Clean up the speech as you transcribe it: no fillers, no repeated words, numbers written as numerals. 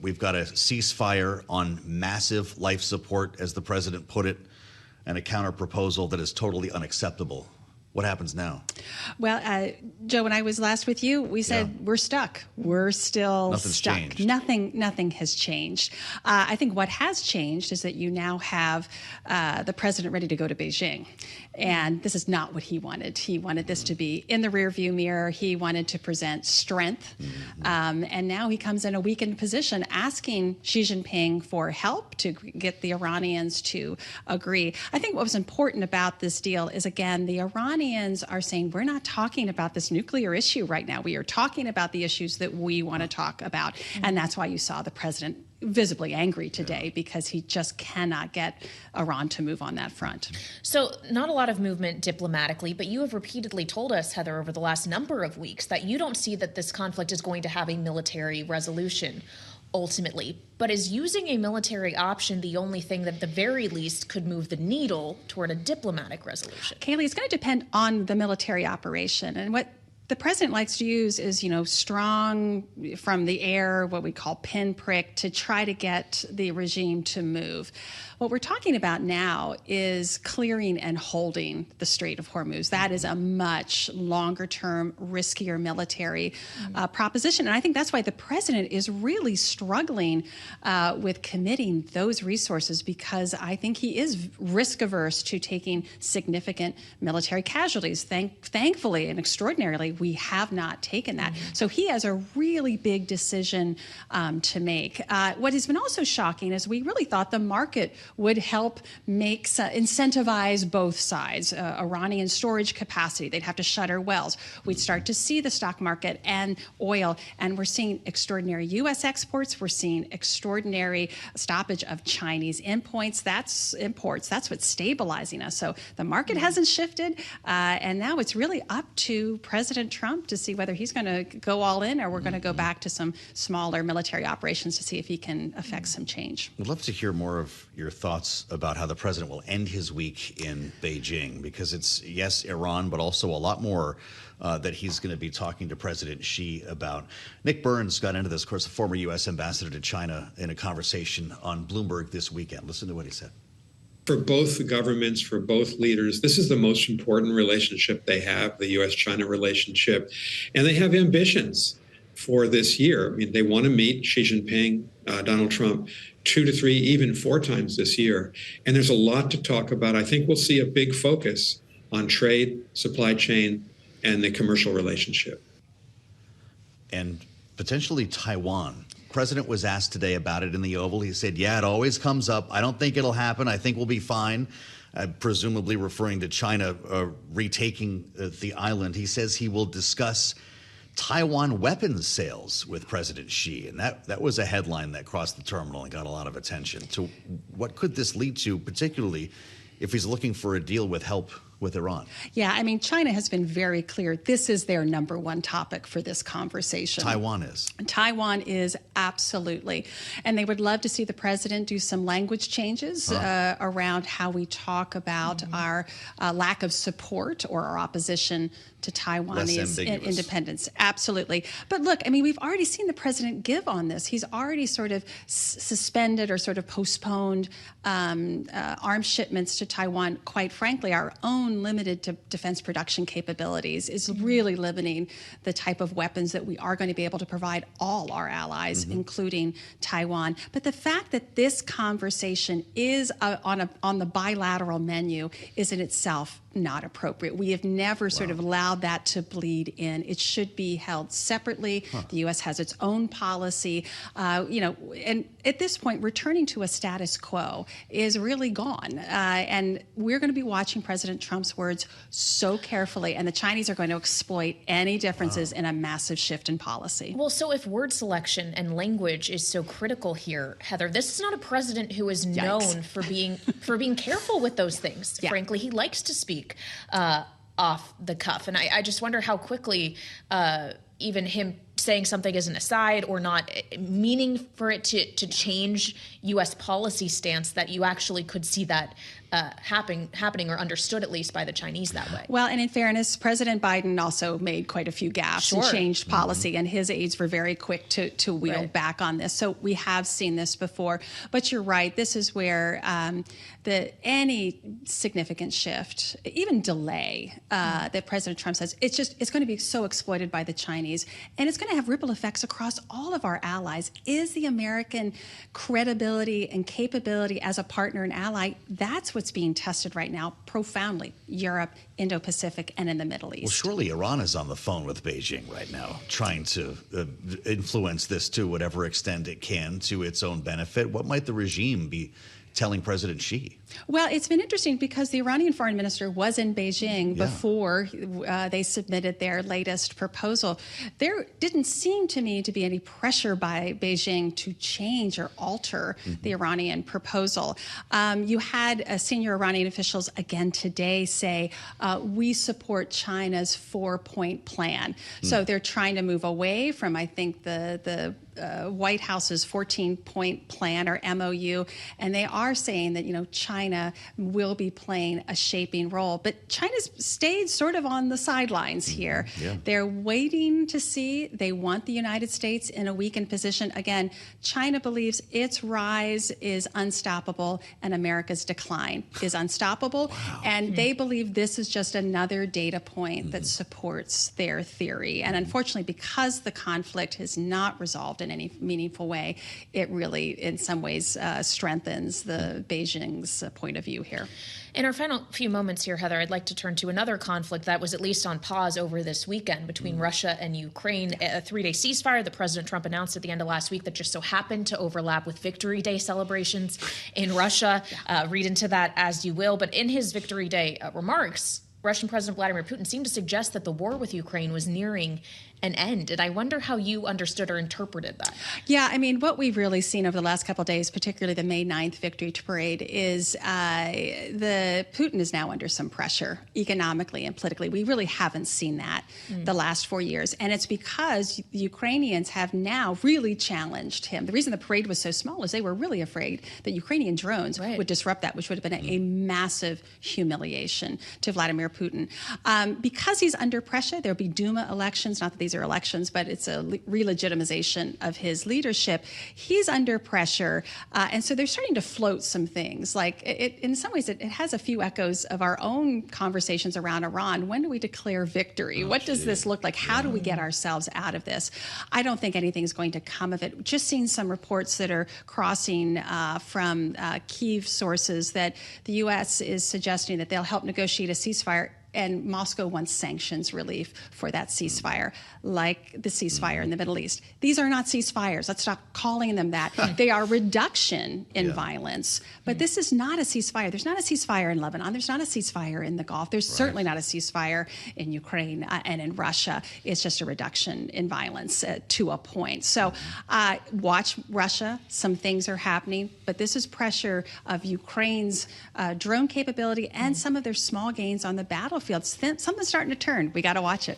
We've got a ceasefire on massive life support, as the president put it, and a counter proposal that is totally unacceptable. What happens now? Well, Joe, when I was last with you, we said we're stuck. We're still Nothing's stuck. Changed. Nothing has changed. I think what has changed is that you now have the president ready to go to Beijing. And this is not what he wanted. He wanted this to be in the rearview mirror. He wanted to present strength. And now he comes in a weakened position asking Xi Jinping for help to get the Iranians to agree. I think what was important about this deal is, again, the Iranians are saying, we're not talking about this nuclear issue right now. We are talking about the issues that we want to talk about. And that's why you saw the president visibly angry today, because he just cannot get Iran to move on that front. So not a lot of movement diplomatically, but you have repeatedly told us, Heather, over the last number of weeks that you don't see that this conflict is going to have a military resolution ultimately. But is using a military option the only thing that at the very least could move the needle toward a diplomatic resolution? Kayleigh, it's going to depend on the military operation. And what the president likes to use is, strong from the air, what we call pinprick, to try to get the regime to move. What we're talking about now is clearing and holding the Strait of Hormuz. That is a much longer-term, riskier military proposition. And I think that's why the president is really struggling with committing those resources, because I think he is risk-averse to taking significant military casualties. Thankfully and extraordinarily, we have not taken that. So he has a really big decision to make. What has been also shocking is we really thought the market would help incentivize both sides. Iranian storage capacity, they'd have to shutter wells. We'd start to see the stock market and oil, and we're seeing extraordinary U.S. exports. We're seeing extraordinary stoppage of Chinese imports. That's what's stabilizing us. So the market hasn't shifted, and now it's really up to President Trump to see whether he's going to go all in, or we're going to go back to some smaller military operations to see if he can affect some change. We'd love to hear more of your thoughts about how the president will end his week in Beijing, because it's, yes, Iran, but also a lot more that he's going to be talking to President Xi about. Nick Burns got into this, of course, the former U.S. ambassador to China, in a conversation on Bloomberg this weekend. Listen to what he said. For both the governments, for both leaders, this is the most important relationship they have, the U.S.-China relationship. And they have ambitions for this year. I mean, they want to meet Xi Jinping, Donald Trump, 2 to 3, even 4 times this year. And there's a lot to talk about. I think we'll see a big focus on trade, supply chain, and the commercial relationship. And potentially Taiwan. President was asked today about it in the Oval. He said, yeah, it always comes up. I don't think it'll happen. I think we'll be fine. Presumably referring to China retaking the island. He says he will discuss Taiwan weapons sales with President Xi. And that was a headline that crossed the terminal and got a lot of attention. So what could this lead to, particularly if he's looking for a deal with help with Iran? Yeah, I mean, China has been very clear. This is their number one topic for this conversation. Taiwan is. Taiwan is, absolutely. And they would love to see the president do some language changes around how we talk about our lack of support or our opposition to Taiwanese independence. Absolutely. But look, I mean, we've already seen the president give on this. He's already sort of suspended or sort of postponed arms shipments to Taiwan. Quite frankly, our own limited defense production capabilities is really limiting the type of weapons that we are going to be able to provide all our allies, including Taiwan. But the fact that this conversation is on the bilateral menu is in itself not appropriate. We have never sort of allowed that to bleed in. It should be held separately. The U.S. has its own policy, and at this point, returning to a status quo is really gone. And we're going to be watching President Trump's words so carefully, and the Chinese are going to exploit any differences in a massive shift in policy. Well, so if word selection and language is so critical here, Heather, this is not a president who is known for being careful with those things. Yeah. Frankly, he likes to speak off the cuff. And I just wonder how quickly, even him saying something as an aside or not meaning for it to change U.S. policy stance, that you actually could see that happening or understood at least by the Chinese that way. Well, and in fairness, President Biden also made quite a few gaffes and changed policy, and his aides were very quick to wheel back on this. So we have seen this before. But you're right, this is where any significant shift, even delay that President Trump says, it's going to be so exploited by the Chinese, and it's going to have ripple effects across all of our allies. Is the American credibility and capability as a partner and ally, that's what's being tested right now profoundly. Europe, Indo-Pacific, and in the Middle East. Well, surely Iran is on the phone with Beijing right now, trying to influence this to whatever extent it can to its own benefit. What might the regime be telling President Xi? Well, it's been interesting because the Iranian foreign minister was in Beijing before they submitted their latest proposal. There didn't seem to me to be any pressure by Beijing to change or alter the Iranian proposal. You had senior Iranian officials again today say, we support China's 4-point plan. So they're trying to move away from, I think, the White House's 14-point plan or MOU, and they are saying that, China will be playing a shaping role. But China's stayed sort of on the sidelines here. They're waiting to see. They want the United States in a weakened position. Again, China believes its rise is unstoppable and America's decline is unstoppable. And they believe this is just another data point that supports their theory. And unfortunately, because the conflict has not resolved in any meaningful way, it really, in some ways, strengthens the Beijing's point of view here. In our final few moments here, Heather, I'd like to turn to another conflict that was at least on pause over this weekend between Russia and Ukraine. A 3-day ceasefire that President Trump announced at the end of last week that just so happened to overlap with Victory Day celebrations in Russia. Read into that as you will. But in his Victory Day remarks, Russian President Vladimir Putin seemed to suggest that the war with Ukraine was nearing an end. And I wonder how you understood or interpreted that. Yeah, I mean, what we've really seen over the last couple of days, particularly the May 9th Victory Parade, is the Putin is now under some pressure economically and politically. We really haven't seen that the last 4 years. And it's because the Ukrainians have now really challenged him. The reason the parade was so small is they were really afraid that Ukrainian drones would disrupt that, which would have been a massive humiliation to Vladimir Putin. Because he's under pressure, there'll be Duma elections, not that these are elections, but it's a re-legitimization of his leadership. He's under pressure, and so they're starting to float some things. Like, in some ways, it has a few echoes of our own conversations around Iran. When do we declare victory? What does this look like? How do we get ourselves out of this? I don't think anything's going to come of it. Just seen some reports that are crossing from Kyiv sources that the U.S. is suggesting that they'll help negotiate a ceasefire, and Moscow wants sanctions relief for that ceasefire, like the ceasefire in the Middle East. These are not ceasefires. Let's stop calling them that. They are reduction in violence. But this is not a ceasefire. There's not a ceasefire in Lebanon. There's not a ceasefire in the Gulf. There's certainly not a ceasefire in Ukraine and in Russia. It's just a reduction in violence to a point. So watch Russia. Some things are happening. But this is pressure of Ukraine's drone capability and some of their small gains on the battlefield. Something's starting to turn. We got to watch it.